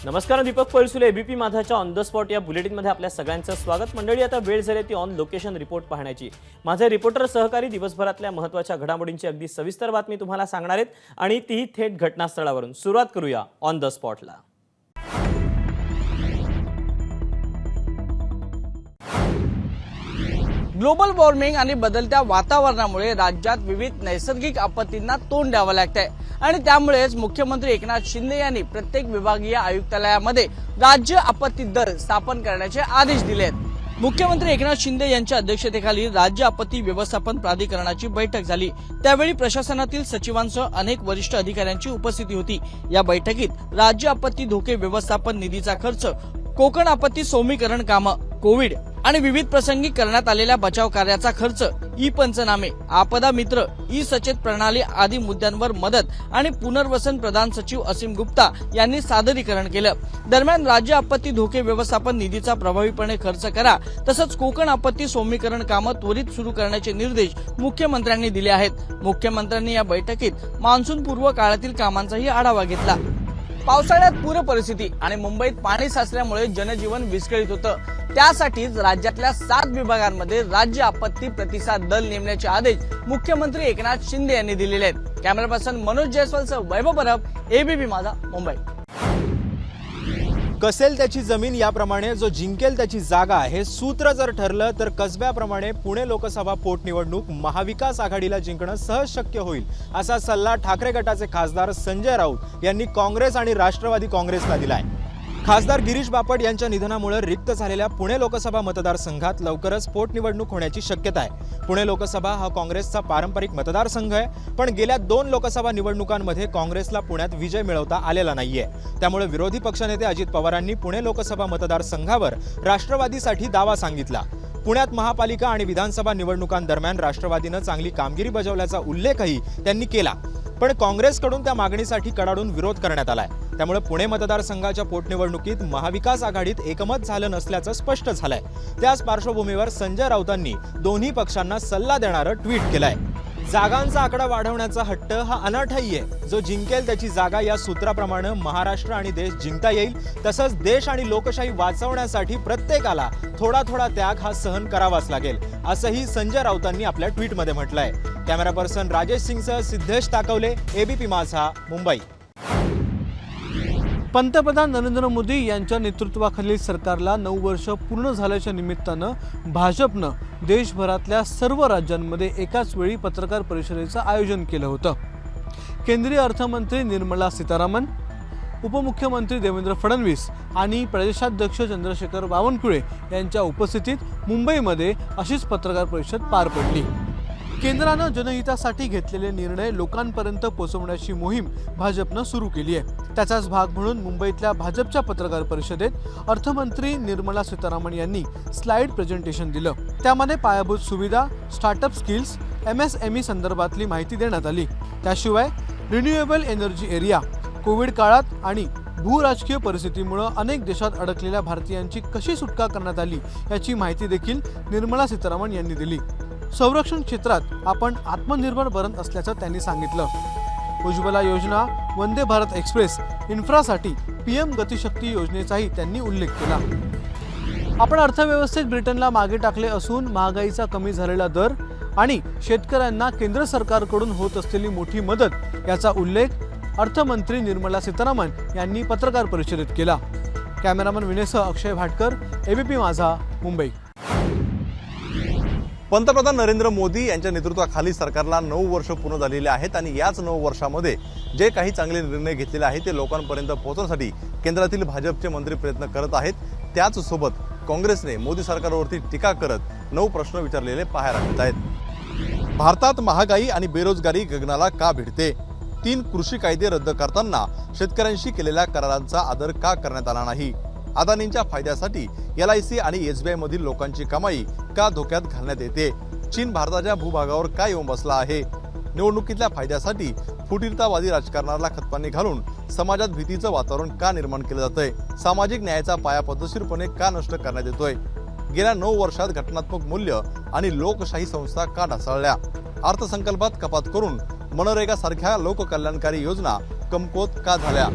नमस्कार, दीपक पैलसुले एबीपी माझाच्या on the spot या बुलेटिनमध्ये आपल्या सगळ्यांचं स्वागत। मंडळी, आता वेळ झाली ती ऑन लोकेशन रिपोर्ट पाहण्याची। माझे रिपोर्टर सहकारी दिवसभरातल्या महत्त्वाच्या घडामोडींची अगदी सविस्तर बातमी तुम्हाला सांगणार आहेत आणि तीही थेट घटनास्थळावरून। सुरुवात करूया ऑन द स्पॉटला। ग्लोबल वॉर्मिंग आणि बदलत्या वातावरणामुळे राज्यात विविध नैसर्गिक आपत्तींना तोंड द्यावं लागतंय आणि त्यामुळेच मुख्यमंत्री एकनाथ शिंदे यांनी प्रत्येक विभागीय आयुक्तालयामध्ये राज्य आपत्ती दल स्थापन करण्याचे आदेश दिले आहेत। मुख्यमंत्री एकनाथ शिंदे यांच्या अध्यक्षतेखाली राज्य आपत्ती व्यवस्थापन प्राधिकरणाची बैठक झाली। त्यावेळी प्रशासनातील सचिवांसह अनेक वरिष्ठ अधिकाऱ्यांची उपस्थिती होती। या बैठकीत राज्य आपत्ती धोके व्यवस्थापन निधीचा खर्च, कोकण आपत्ती सौम्यीकरण कामं, कोविड आणि विविध प्रसंगी करण्यात आलेल्या बचाव कार्याचा खर्च, ई पंचनामे, आपदा मित्र, ई सचेत प्रणाली आदी मुद्द्यांवर मदत आणि पुनर्वसन प्रधान सचिव असीम गुप्ता यांनी सादरीकरण केलं। दरम्यान राज्य आपत्ती धोके व्यवस्थापन निधीचा प्रभावीपणे खर्च करा, तसंच कोकण आपत्ती सौम्यीकरण कामं त्वरित सुरू करण्याचे निर्देश मुख्यमंत्र्यांनी दिले आहेत। मुख्यमंत्र्यांनी या बैठकीत मान्सून पूर्व काळातील कामांचाही आढावा घेतला। पावसाळ्यात पूर परिस्थिती आणि मुंबईत पाणी साचल्यामुळे जनजीवन विस्कळीत होतं। त्यासाठीच राज्यातल्या 7 विभागांमध्ये राज्य आपत्ती प्रतिसाद दल नेमण्याचे आदेश मुख्यमंत्री एकनाथ शिंदे यांनी दिलेले आहेत। कॅमेरा पर्सन मनोज जयस्वालसह वैभव परब, एबीपी माझा, मुंबई। कसेल त्याची जमीन याप्रमाणे जो जिंकेल त्याची जागा हे सूत्र जर ठरलं तर कसब्याप्रमाणे पुणे लोकसभा पोटनिवडणूक महाविकास आघाडीला जिंकणं सहज शक्य होईल, असा सल्ला ठाकरे गटाचे खासदार संजय राऊत यांनी काँग्रेस आणि राष्ट्रवादी काँग्रेसला दिलाय। खासदार गिरीश बापट यांच्या निधनामुळे रिक्त झालेल्या पुणे लोकसभा मतदारसंघात लवकरच पोटनिवडणूक होण्याची शक्यता आहे। पुणे लोकसभा हा काँग्रेसचा पारंपरिक मतदारसंघ आहे, पण गेल्या 2 लोकसभा निवडणुकांमध्ये काँग्रेसला पुण्यात विजय मिळवता आलेला नाहीये। त्यामुळे विरोधी पक्षनेते अजित पवारांनी पुणे लोकसभा मतदारसंघावर राष्ट्रवादीसाठी दावा सांगितला। पुण्यात महापालिका आणि विधानसभा निवडणुकांदरम्यान राष्ट्रवादीनं चांगली कामगिरी बजावल्याचा उल्लेखही त्यांनी केला, पण काँग्रेसकडून त्या मागणीसाठी कडाडून विरोध करण्यात आलाय। त्यामुळे पुणे मतदारसंघाच्या पोटनिवडणुकीत महाविकास आघाडीत एकमत झालं नसल्याचं स्पष्ट झालंय। त्याच पार्श्वभूमीवर संजय राऊतांनी दोन्ही पक्षांना सल्ला देणारं ट्विट केलंय। जागांचा आकडा वाढवण्याचा हट्ट हा अनाठायी आहे। जो जिंकेल त्याची जागा या सूत्राप्रमाणे महाराष्ट्र आणि देश जिंकता येईल, तसंच देश आणि लोकशाही वाचवण्यासाठी प्रत्येकाला थोडा थोडा त्याग हा सहन करावाच लागेल, असंही संजय राऊतांनी आपल्या ट्विटमध्ये म्हटलंय। कॅमेरा पर्सन राजेश सिंगसह सिद्धेश ताकवले, एबीपी माझा, मुंबई। पंतप्रधान नरेंद्र मोदी यांच्या नेतृत्वाखालील सरकारला 9 वर्ष पूर्ण झाल्याच्या निमित्तानं भाजपनं देशभरातल्या सर्व राज्यांमध्ये एकाच वेळी पत्रकार परिषदेचं आयोजन केलं होतं। केंद्रीय अर्थमंत्री निर्मला सीतारामन, उपमुख्यमंत्री देवेंद्र फडणवीस आणि प्रदेशाध्यक्ष चंद्रशेखर बावनकुळे यांच्या उपस्थितीत मुंबईमध्ये अशीच पत्रकार परिषद पार पडली। केंद्रानं जनहितासाठी घेतलेले निर्णय लोकांपर्यंत पोहोचवण्याची मोहीम भाजपनं सुरू केली आहे। त्याचाच भाग म्हणून मुंबईतल्या भाजपच्या पत्रकार परिषदेत अर्थमंत्री निर्मला सीतारामन यांनी स्लाइड प्रेझेंटेशन दिलं। त्यामध्ये पायाभूत सुविधा, स्टार्टअप स्किल्स, MSME संदर्भातली माहिती देण्यात आली। त्याशिवाय रिन्युएबल एनर्जी एरिया, कोविड काळात आणि भूराजकीय परिस्थितीमुळे अनेक देशात अडकलेल्या भारतीयांची कशी सुटका करण्यात आली याची माहिती देखील निर्मला सीतारामन यांनी दिली। संरक्षण क्षेत्रात आपण आत्मनिर्भर बनत असल्याचं त्यांनी सांगितलं। उज्ज्वला योजना, वंदे भारत एक्सप्रेस, इन्फ्रासाठी PM गतिशक्ती योजनेचाही त्यांनी उल्लेख केला। आपण अर्थव्यवस्थेत ब्रिटनला मागे टाकले असून महागाईचा कमी झालेला दर आणि शेतकऱ्यांना केंद्र सरकारकडून होत असलेली मोठी मदत याचा उल्लेख अर्थमंत्री निर्मला सीतारामन यांनी पत्रकार परिषदेत केला। कॅमेरामन विनेसह अक्षय भाटकर, एबीपी माझा, मुंबई। पंतप्रधान नरेंद्र मोदी यांच्या नेतृत्वाखाली सरकारला 9 वर्ष पूर्ण झालेले आहेत आणि याच 9 वर्षामध्ये जे काही चांगले निर्णय घेतलेले आहेत ते लोकांपर्यंत पोहोचवण्यासाठी केंद्रातील भाजपचे मंत्री प्रयत्न करत आहेत। त्याच सोबत काँग्रेसने मोदी सरकारवरती टीका करत 9 प्रश्न विचारलेले पाहायला मिळत आहेत। भारतात महागाई आणि बेरोजगारी गगनाला का भिडते? 3 कृषी कायदे रद्द करताना शेतकऱ्यांशी केलेल्या करारांचा आदर का करण्यात आला नाही? अदानींच्या फायद्यासाठी LIC आणि SBI मधील लोकांची कमाई का धोक्यात घालण्यात येते? चीन भारताच्या भूभागावर का येऊन बसला आहे? निवडणुकीतल्या फायद्यासाठी फुटीरतावादी राजकारणाला खतपाणी घालून समाजात भीतीचं वातावरण का निर्माण केलं जातंय? सामाजिक न्यायाचा पाया पद्धतशीरपणे का नष्ट करण्यात येतोय? गेल्या 9 वर्षात घटनात्मक मूल्य आणि लोकशाही संस्था का ढासळल्या? अर्थसंकल्पात कपात करून मनरेगा सारख्या लोककल्याणकारी योजना कमकुवत का झाल्या?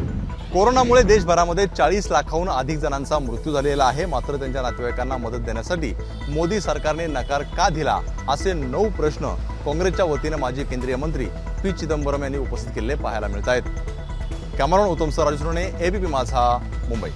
कोरोनामुळे देशभरामध्ये 40 लाखाहून अधिक जणांचा मृत्यू झालेला आहे. मात्र त्यांच्या नातेवाईकांना मदत देण्यासाठी मोदी सरकारने नकार का दिला, असे 9 प्रश्न काँग्रेसच्या वतीने माजी केंद्रीय मंत्री पी चिदंबरम यांनी उपस्थित केलेले पाहायला मिळत आहेत. कॅमेरामॅन उत्तम राजसुने, एबीपी माझा, मुंबई.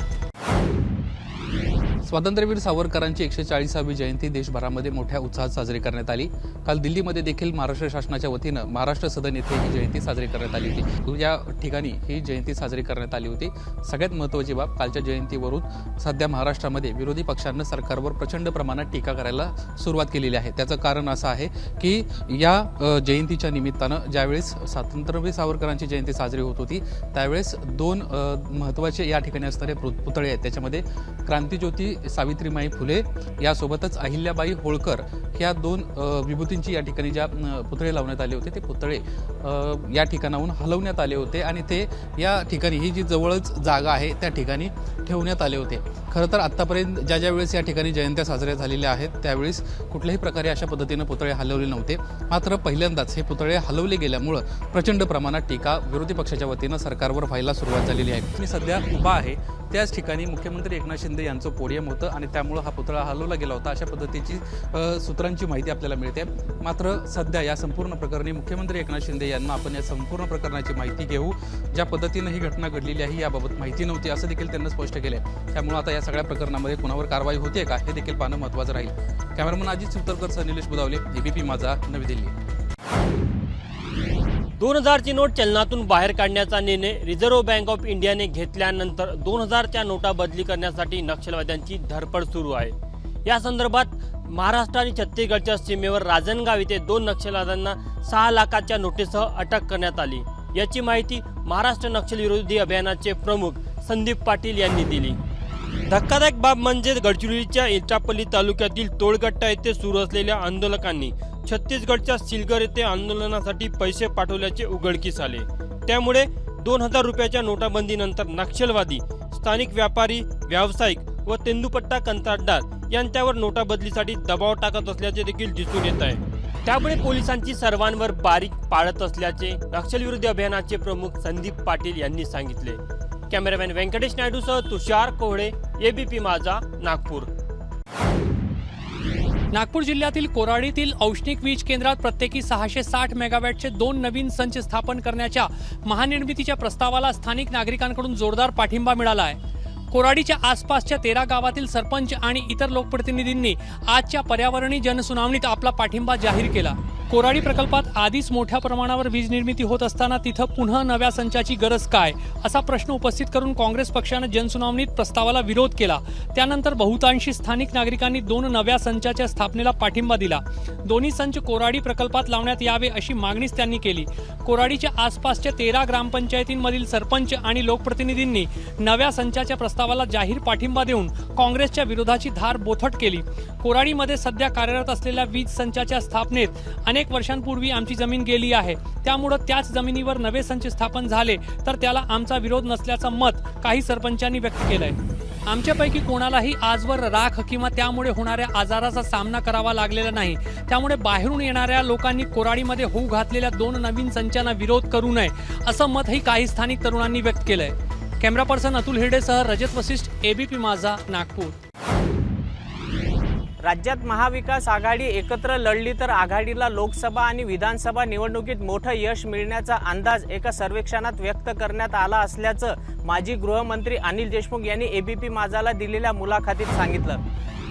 स्वातंत्र्यवीर सावरकरांची 140वी जयंती देशभरामध्ये मोठ्या उत्साहात साजरी करण्यात आली. काल दिल्लीमध्ये देखील महाराष्ट्र शासनाच्या वतीनं महाराष्ट्र सदन येथे ही जयंती साजरी करण्यात आली होती. या ठिकाणी ही जयंती साजरी करण्यात आली होती. सगळ्यात महत्त्वाची बाब, कालच्या जयंतीवरून सध्या महाराष्ट्रामध्ये विरोधी पक्षांना सरकारवर प्रचंड प्रमाणात टीका करायला सुरुवात केलेली आहे. त्याचं कारण असं आहे की या जयंतीच्या निमित्तानं ज्यावेळेस स्वातंत्र्यवीर सावरकरांची जयंती साजरी होत होती त्यावेळेस 2 महत्त्वाचे या ठिकाणी असणारे पुतळे आहेत. त्याच्यामध्ये क्रांतिज्योती सावित्रीबाई फुले यासोबतच अहिल्याबाई होळकर ह्या 2 विभूतींची या ठिकाणी ज्या पुतळे लावण्यात आले होते ते पुतळे या ठिकाणाहून हलवण्यात आले होते आणि ते या ठिकाणी ही जी जवळच जागा आहे त्या ठिकाणी ठेवण्यात आले होते. खरं तर आत्तापर्यंत ज्या वेळेस या ठिकाणी जयंत्या साजऱ्या झालेल्या आहेत त्यावेळेस कुठल्याही प्रकारे अशा पद्धतीनं पुतळे हलवले नव्हते. मात्र पहिल्यांदाच हे पुतळे हलवले गेल्यामुळं प्रचंड प्रमाणात टीका विरोधी पक्षाच्या वतीनं सरकारवर व्हायला सुरुवात झालेली आहे. मी सध्या उभा आहे त्याच ठिकाणी मुख्यमंत्री एकनाथ शिंदे यांचं पोडियम होतं आणि त्यामुळं हा पुतळा हलवला गेला होता अशा पद्धतीची सूत्रांची माहिती आपल्याला मिळते. मात्र सध्या या संपूर्ण प्रकरणी मुख्यमंत्री एकनाथ शिंदे यांना आपण या संपूर्ण प्रकरणाची माहिती घेऊ. ज्या पद्धतीनं ही घटना घडलेली आहे याबाबत माहिती नव्हती असं देखील त्यांना स्पष्ट केलं आहे. त्यामुळे आता या सगळ्या प्रकरणामध्ये कुणावर कारवाई होते का हे देखील पाहणं महत्त्वाचं राहील. कॅमेरामन अजित सुतरकर सह निलेश बुदावले, एबीपी माझा, नवी दिल्ली. 2000ची नोट चलनातून बाहेर काढण्याचा निर्णय रिझर्व्ह बँक ऑफ इंडियाने घेतल्यानंतर 2000च्या नोटा बदली करण्यासाठी नक्षलवाद्यांची धडपड सुरू आहे. या संदर्भात महाराष्ट्र आणि छत्तीसगडच्या सीमेवर राजनगाव येथे 2 नक्षलवाद्यांना 6 लाखाच्या नोटीससह अटक करण्यात आली. याची माहिती महाराष्ट्र नक्षलविरोधी अभियानाचे प्रमुख संदीप पाटील यांनी दिली. धक्कादायक बाब म्हणजे गडचिरोलीच्या एटापल्ली तालुक्यातील टोळगट्टा येथे सुरू असलेल्या आंदोलकांनी छत्तीसगडच्या सिलगर येथे आंदोलनासाठी पैसे पाठवल्याचे उघडकीस आले. त्यामुळे 2000 रुपयाच्या नोटाबंदीनंतर नक्षलवादी स्थानिक व्यापारी, व्यावसायिक व तेंदूपट्टा कंत्राटदार यांच्यावर नोटाबदलीसाठी दबाव टाकत असल्याचे देखील दिसून येत आहे. त्यामुळे पोलिसांची सर्वांवर बारीक पाळत असल्याचे नक्षलविरोधी अभियानाचे प्रमुख संदीप पाटील यांनी सांगितले. कॅमेरामॅन व्यंकटेश नायडूसह तुषार कोहळे, एबीपी माझा, नागपूर. नागपूर जिल्ह्यातील कोराडीतील औष्णिक वीज केंद्रात प्रत्येकी 660 मेगावॅटचे 2 नवीन संच स्थापन करण्याच्या महानिर्मितीच्या प्रस्तावाला स्थानिक नागरिकांकडून जोरदार पाठिंबा मिळाला आहे. कोराडीच्या आसपासच्या 13 गावातील सरपंच आणि इतर लोकप्रतिनिधींनी आजच्या पर्यावरणीय जनसुनावणीत आपला पाठिंबा जाहीर केला. कोराडी प्रकल्पात आधीच मोठ्या प्रमाणावर वीज निर्मिती होत असताना तिथं पुन्हा नव्या संचाची गरज काय, असा प्रश्न उपस्थित करून काँग्रेस पक्षानं जनसुनावणीत प्रस्तावाला विरोध केला. त्यानंतर बहुतांशी स्थानिक नागरिकांनी 2 नव्या संचाच्या स्थापनेला पाठिंबा दिला. दोन्ही संच कोराडी प्रकल्पात लावण्यात यावे अशी मागणीच त्यांनी केली. कोराडीच्या आसपासच्या 13 ग्रामपंचायतींमधील सरपंच आणि लोकप्रतिनिधींनी नव्या संचाच्या प्रस्तावाला जाहीर पाठिंबा देऊन काँग्रेसच्या विरोधाची धार बोथट केली. कोराडीमध्ये सध्या कार्यरत असलेल्या वीज संचाच्या स्थापनेत अनेक वर्षांपूर्वी आमची जमीन गेली आहे. त्यामुळे त्याच जमिनीवर नवे संच स्थापन झाले तर त्याला आमचा विरोध नसल्याचं मत काही सरपंचांनी व्यक्त केलंय. आमच्यापैकी कोणालाही आजवर राख किंवा त्यामुळे होणाऱ्या आजाराचा सामना करावा लागलेला नाही. त्यामुळे बाहेरून येणाऱ्या लोकांनी कोराडीमध्ये होऊ घातलेल्या 2 नवीन संचांना विरोध करू नये असं मतही काही स्थानिक तरुणांनी व्यक्त केलंय. कॅमेरा पर्सन अतुल हिरडेसह रजत वशिष्ठ, एबीपी माझा, नागपूर. राज्यात महाविकास आघाडी एकत्र लढली तर आघाडीला लोकसभा आणि विधानसभा निवडणुकीत मोठं यश मिळण्याचा अंदाज एका सर्वेक्षणात व्यक्त करण्यात आला असल्याचं माजी गृहमंत्री अनिल देशमुख यांनी एबीपी माझाला दिलेल्या मुलाखतीत सांगितलं.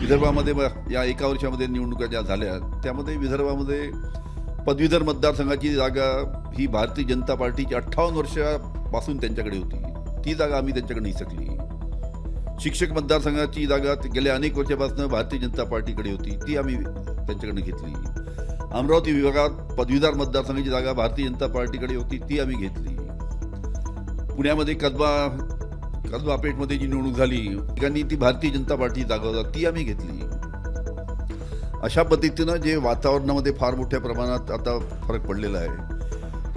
विदर्भामध्ये या एका वर्षामध्ये निवडणुका ज्या झाल्या त्यामध्ये विदर्भामध्ये पदवीधर मतदारसंघाची जागा ही भारतीय जनता पार्टीची 58 वर्षापासून त्यांच्याकडे होती. ती जागा आम्ही त्यांच्याकडे हिसकली. शिक्षक मतदारसंघाची जागा गेल्या अनेक वर्षापासून भारतीय जनता पार्टीकडे होती, ती आम्ही त्यांच्याकडनं घेतली. अमरावती विभागात पदवीधर मतदारसंघाची जागा भारतीय जनता पार्टीकडे होती, ती आम्ही घेतली. पुण्यामध्ये कसबा पेठमध्ये जी निवडणूक झाली ठिकाणी ती भारतीय जनता पार्टी जागा होती, ती आम्ही घेतली. अशा पद्धतीनं जे वातावरणामध्ये फार मोठ्या प्रमाणात आता फरक पडलेला आहे.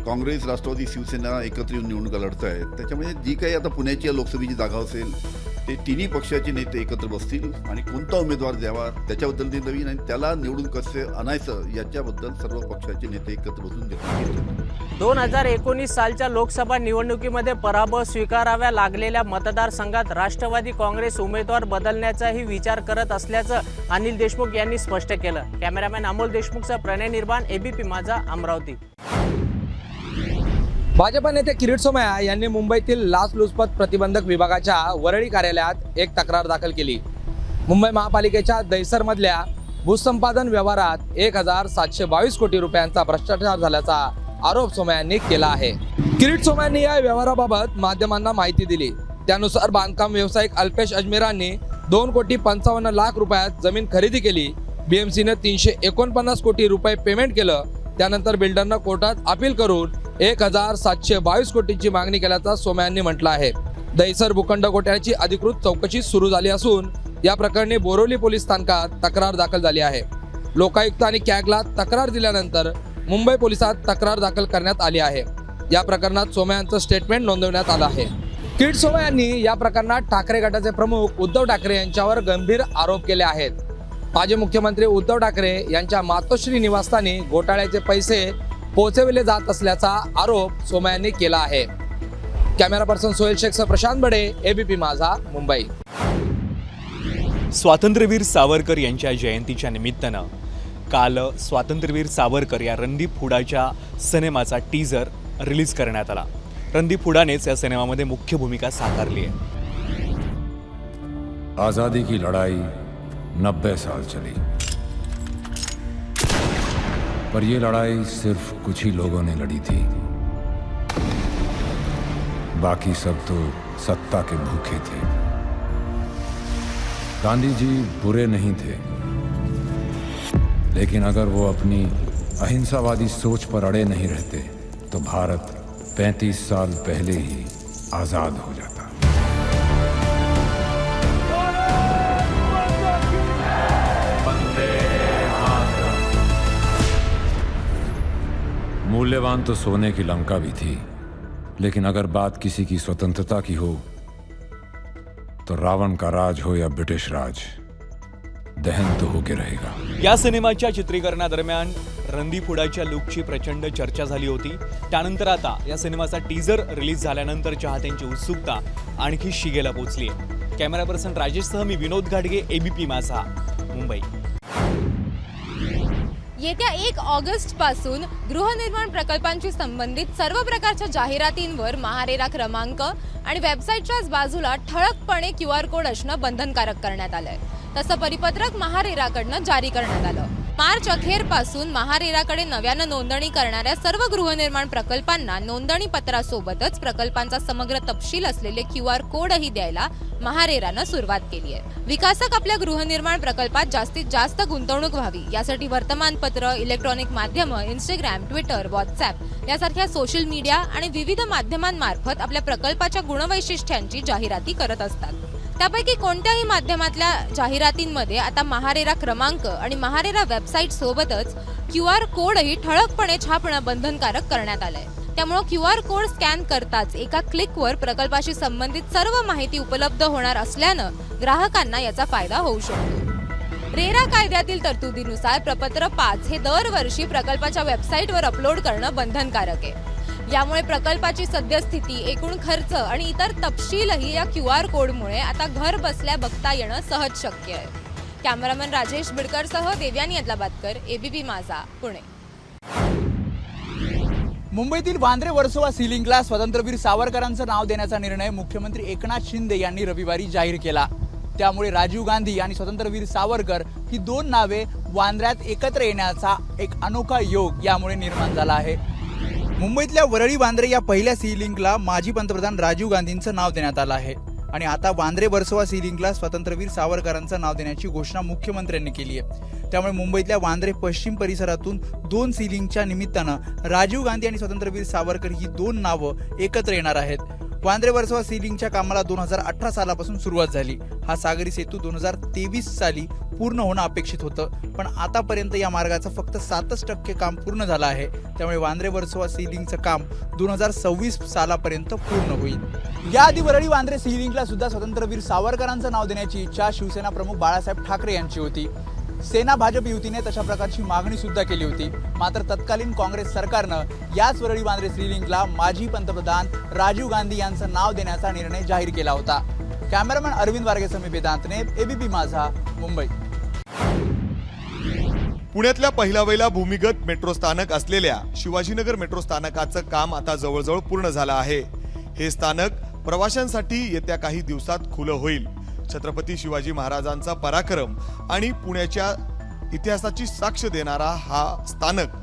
काँग्रेस, राष्ट्रवादी, शिवसेना एकत्र येऊन निवडणुका लढत आहेत. त्याच्यामुळे जी काही आता पुण्याची लोकसभेची जागा असेल ते तिन्ही पक्षाचे नेते एकत्र बसतील आणि कोणता उमेदवार द्यावा त्याच्याबद्दल ते नवीन आणि त्याला निवडून कसे आणायचं याच्याबद्दल सर्व पक्षाचे नेते एकत्र बसून घेतले. 2019 सालच्या लोकसभा निवडणुकीमध्ये पराभव स्वीकाराव्या लागलेल्या मतदारसंघात राष्ट्रवादी काँग्रेस उमेदवार बदलण्याचाही विचार करत असल्याचं अनिल देशमुख यांनी स्पष्ट केलं. कॅमेरामॅन अमोल देशमुखचा प्रणय निर्माण, एबीपी माझा, अमरावती. भाजप नेते किरीट सोमय्या यांनी मुंबईतील लाचलुचपत प्रतिबंधक विभागाच्या वरळी कार्यालयात एक तक्रार दाखल केली. मुंबई महापालिकेच्या दहिसरमधल्या भूसंपादन व्यवहारात 1722 कोटी रुपयांचा भ्रष्टाचार झाल्याचा आरोप सोमय्यांनी केला आहे. किरीट सोमय्यांनी या व्यवहाराबाबत माध्यमांना माहिती दिली. त्यानुसार बांधकाम व्यावसायिक अल्पेश अजमेरांनी 2,55,00,000 रुपयात जमीन खरेदी केली. बीएमसीने 349 कोटी रुपये पेमेंट केलं. त्यानंतर बिल्डरनं कोर्टात अपील करून 1722 कोटींची मागणी केल्याचा सोमय्यांनी म्हटलं आहे. दहिसर भूखंड घोटाळ्याची अधिकृत चौकशी सुरू झाली असून या प्रकरणी बोरिवली पोलीस स्थानकात तक्रार दाखल झाली आहे. लोकायुक्त आणि कॅगला तक्रार दिल्यानंतर मुंबई पोलिसात तक्रार दाखल करण्यात आली आहे. या प्रकरणात सोमय्यांचं स्टेटमेंट नोंदवण्यात आलं आहे. किरीट सोमय्यांनी या प्रकरणात ठाकरे गटाचे प्रमुख उद्धव ठाकरे यांच्यावर गंभीर आरोप केले आहेत. माजी मुख्यमंत्री उद्धव ठाकरे यांच्या मातोश्री निवासस्थानी घोटाळ्याचे पैसे पोहोचविले जात असल्याचा आरोप सोमय्यांनी केला आहे. कॅमेरा पर्सन सोहेल शेखसह प्रशांत बडे, एबीपी माझा, मुंबई. स्वातंत्र्यवीर सावरकर यांच्या जयंतीच्या निमित्तानं काल स्वातंत्र्यवीर सावरकर या रणदीप हुडाच्या सिनेमाचा टीजर रिलीज करण्यात आला. रणदीप हुडानेच या सिनेमामध्ये मुख्य भूमिका साकारली आहे. आज़ादी की लड़ाई 90 साल चली, पर ये लड़ाई सिर्फ कुछ ही लोगों ने लड़ी थी. बाकी सब तो सत्ता के भूखे थे. गांधी जी बुरे नहीं थे, लेकिन अगर वो अपनी अहिंसावादी सोच पर अड़े नहीं रहते तो भारत 35 साल पहले ही आज़ाद हो जाता. मूल्यवान तो सोने की लंका भी थी, लेकिन अगर बात किसी की स्वतंत्रता की हो तो रावण का राज हो या ब्रिटिश राज, दहन तो होके रहेगा. या सिनेमाच्या चित्रीकरणादरम्यान रणदीप हुडाच्या लुकची प्रचंड चर्चा झाली होती. त्यानंतर आता या सिनेमाचा टीजर रिलीज झाल्यानंतर चाहत्यांची उत्सुकता आणखी शिगेला पोहोचली आहे. कॅमेरा पर्सन राजेशसह मी विनोद घाडगे, एबीपी माझा, मुंबई. येत्या 1 ऑगस्ट पासून गृहनिर्माण प्रकल्पांशी संबंधित सर्व प्रकारच्या जाहिरातींवर महारेरा क्रमांक आणि वेबसाईटच्याच बाजूला ठळकपणे QR कोड असणं बंधनकारक करण्यात आलंय. तसं परिपत्रक महारेराकडनं जारी करण्यात आलं. मार्च अखेरपासून महारेराकडे नव्यानं नोंदणी करणाऱ्या सर्व गृहनिर्माण प्रकल्पांना नोंदणी पत्रासोबतच प्रकल्पांचा समग्र तपशील असलेले QR कोडही द्यायला महारेरानं सुरुवात केली आहे. विकासक आपल्या गृहनिर्माण प्रकल्पात जास्तीत जास्त गुंतवणूक व्हावी यासाठी वर्तमानपत्र, इलेक्ट्रॉनिक माध्यमं, इंस्टाग्राम, ट्विटर, व्हॉट्सअॅप यासारख्या सोशल मीडिया आणि विविध माध्यमांमार्फत आपल्या प्रकल्पाच्या गुणवैशिष्ट्यांची जाहिराती करत असतात. त्यापैकी कोणत्याही माध्यमातल्या जाहिरातींमध्ये आता महारेरा क्रमांक आणि महारेरा वेबसाईट सोबतच QR कोडही ठळकपणे छापणं बंधनकारक करण्यात आलंय. त्यामुळे QR कोड स्कॅन करताच एका क्लिकवर प्रकल्पाशी संबंधित सर्व माहिती उपलब्ध होणार असल्यानं ग्राहकांना याचा फायदा होऊ शकतो. रेरा कायद्यातील तरतुदीनुसार प्रपत्र 5 हे दरवर्षी प्रकल्पाच्या वेबसाईटवर अपलोड करणं बंधनकारक आहे. यामुळे प्रकल्पाची सद्यस्थिती, एकूण खर्च आणि इतर तपशीलही या QR कोडमुळे आता घर बसल्या बघता येणं सहज शक्य आहे. कॅमेरामन राजेश बिडकरसह देव्यानी अदलाबादकर, एबीपी माझा, पुणे. मुंबईतील वांद्रे वर्सोवा सिलिंगला स्वातंत्र्यवीर सावरकरांचं नाव देण्याचा निर्णय मुख्यमंत्री एकनाथ शिंदे यांनी रविवारी जाहीर केला. त्यामुळे राजीव गांधी आणि स्वातंत्र्यवीर सावरकर ही 2 नावे वांद्र्यात एकत्र येण्याचा एक अनोखा योग यामुळे निर्माण झाला आहे. मुंबईतल्या वरळी वांद्रे या पहिल्या सी लिंकला माजी पंतप्रधान राजीव गांधींचं नाव देण्यात आलं आहे आणि आता वांद्रे वर्सोवा सी लिंकला स्वातंत्र्यवीर सावरकरांचं नाव देण्याची घोषणा मुख्यमंत्र्यांनी केली आहे. त्यामुळे मुंबईतल्या वांद्रे पश्चिम परिसरातून 2 सी लिंकच्या निमित्तानं राजीव गांधी आणि स्वातंत्र्यवीर सावरकर ही 2 नावं एकत्र येणार आहेत. वांद्रे वर्सोवा सी लिंकच्या कामाला 2018 सालापासून सुरुवात झाली. हा सागरी सेतू 2023 साली पूर्ण होणं अपेक्षित होतं, पण आतापर्यंत या मार्गाचं फक्त 7% काम पूर्ण झालं आहे. त्यामुळे वांद्रे वर्सोवा सी लिंकचं काम 2026 सालापर्यंत पूर्ण होईल. याआधी वरळी वांद्रे सी लिंकला सुद्धा स्वतंत्रवीर सावरकरांचं नाव देण्याची इच्छा शिवसेना प्रमुख बाळासाहेब ठाकरे यांची होती. सेना भाजप युतीने तशा प्रकारची मागणी सुद्धा केली होती. मात्र तत्कालीन काँग्रेस सरकारनं याच वरळी वांद्रे सी लिंकला माजी पंतप्रधान राजीव गांधी यांचं नाव देण्याचा निर्णय जाहीर केला होता. कॅमेरामॅन अरविंद वारगेसह मी वेदांतने, एबीपी माझा, मुंबई. पुण्यातल्या पहिल्या वहिला भूमिगत मेट्रो स्थानक असलेल्या शिवाजीनगर मेट्रो स्थानकाचं काम आता जवळजवळ पूर्ण झालं आहे. हे स्थानक प्रवाशांसाठी येत्या काही दिवसात खुलं होईल. छत्रपती शिवाजी महाराजांचा पराक्रम आणि पुण्याच्या इतिहासाची साक्ष देणारा हा स्थानक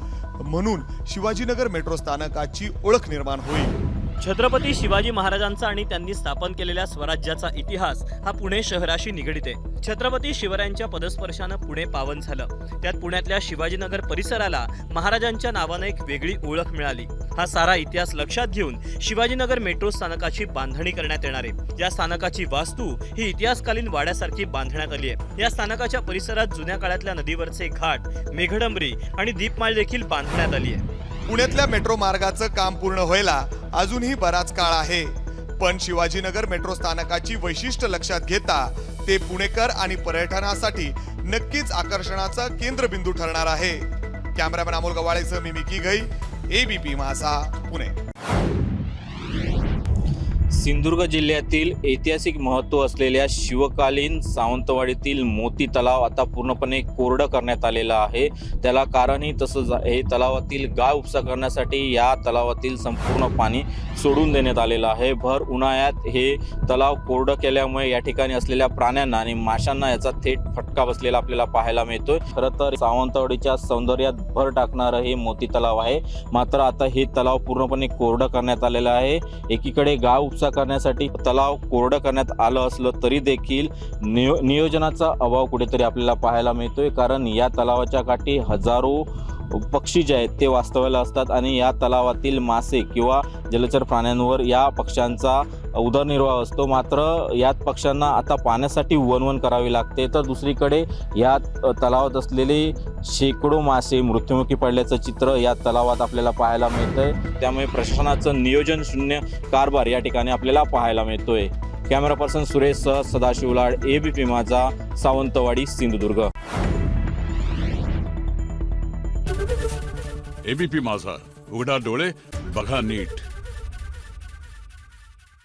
म्हणून शिवाजीनगर मेट्रो स्थानकाची ओळख निर्माण होईल. छत्रपती शिवाजी महाराजांचा आणि त्यांनी स्थापन केलेल्या स्वराज्याचा इतिहास हा पुणे शहराशी निगडित आहे. छत्रपती शिवरायांच्या पदस्पर्शानं पुणे पावन झालं. त्यात पुण्यातल्या शिवाजीनगर परिसराला महाराजांच्या नावानं एक वेगळी ओळख मिळाली. हा सारा इतिहास लक्षात घेऊन शिवाजीनगर मेट्रो स्थानकाची बांधणी करण्यात येणार आहे. या स्थानकाची वास्तू ही इतिहासकालीन वाड्यासारखी बांधण्यात आली आहे. या स्थानकाच्या परिसरात जुन्या काळातल्या नदीवरचे घाट, मेघडंबरी आणि दीपमाळ देखील बांधण्यात आली आहे. पुण्यातल्या मेट्रो मार्गाचं काम पूर्ण व्हायला अजूनही बराच काळ आहे, पण शिवाजीनगर मेट्रो स्थानकाची वैशिष्ट्य लक्षात घेता ते पुणेकर आणि पर्यटनासाठी नक्कीच आकर्षणाचा केंद्रबिंदू ठरणार आहे. कॅमेरामॅन अमोल गवाळेसह मी मिकी घई, एबीपी माझा, पुणे. सिंधुदुर्ग जिल्ह्यातील ऐतिहासिक महत्त्व असलेल्या शिवकालीन सावंतवाडीतील मोती तलाव आता पूर्णपणे कोरडं करण्यात आलेला आहे. त्याला कारणही तसंच आहे. तलावातील गाळ उपसा करण्यासाठी या तलावातील संपूर्ण पाणी सोडून देण्यात आलेलं आहे. भर उन्हाळ्यात हे तलाव कोरडं केल्यामुळे या ठिकाणी असलेल्या प्राण्यांना आणि माशांना याचा थेट फटका बसलेला आपल्याला पाहायला मिळतोय. खरं तर सावंतवाडीच्या सौंदर्यात भर टाकणारं हे मोती तलाव आहे. मात्र आता हे तलाव पूर्णपणे कोरडं करण्यात आलेलं आहे. एकीकडे गाळ उपसा करण्यासाठी तलाव कोरडं करण्यात आलं असलं तरी देखील नियोजनाचा अभाव कुठेतरी आपल्याला पाहायला मिळतोय. कारण या तलावाच्या काठी हजारो पक्षी जे आहेत ते वास्तव्याला असतात आणि या तलावातील मासे किंवा जलचर प्राण्यांवर या पक्ष्यांचा उदरनिर्वाह असतो. मात्र यात पक्ष्यांना आता पाण्यासाठी वणवण करावी लागते. तर दुसरीकडे या तलावात असलेले शेकडो मासे मृत्युमुखी पडल्याचं चित्र या तलावात आपल्याला पाहायला मिळतंय. त्यामुळे प्रशासनाचं नियोजन शून्य कारभार या ठिकाणी आपल्याला पाहायला मिळतोय. कॅमेरा पर्सन सुरेश सह सदाशिव लाड, एबीपी माझा, सावंतवाडी, सिंधुदुर्ग. एबीपी माझा, उघडा डोळे बघा नीट.